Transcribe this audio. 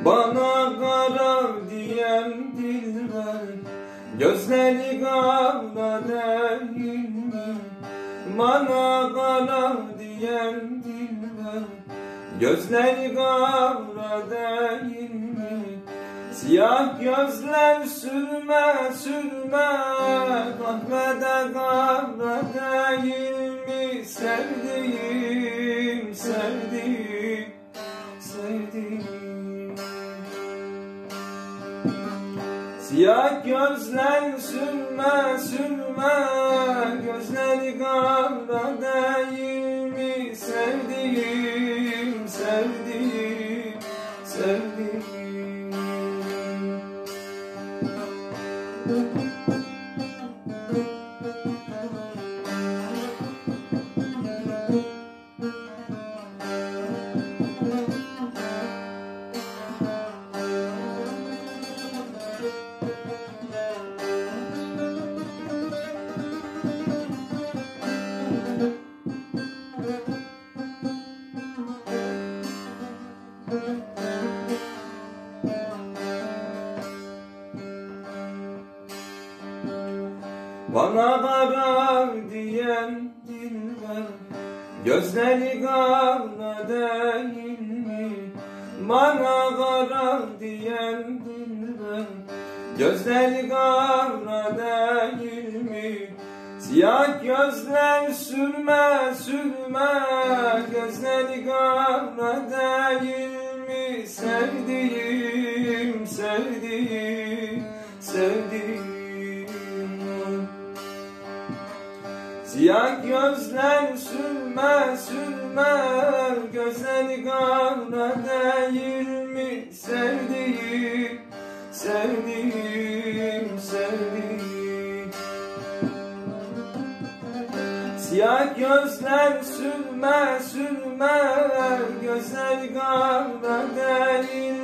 Bana kara diyen dilber, gözleri kara değil mi? Bana kara diyen dilber, gözleri kara değil mi? Siyah gözler sürme sürme, kahvede kara değil mi? Sevdiğim, sevdiğim, sevdiğim. Siyah gözler sürme sürme, gözleri kara değil mi? Sevdiğim, sevdiğim, sevdiğim. Bana kara diyen dilber, gözleri kara değil mi? Bana kara diyen dilber, gözleri kara değil mi? Siyah gözler sürme sürme, gözleri kara değil mi? Sevdiğim, sevdiğim, sevdiğim. Siyah gözler sürme sürme, gözleri kara değil mi? Sevdiğim, sevdiğim, sevdiğim. Siyah gözler sürme sürme, gözleri kara değil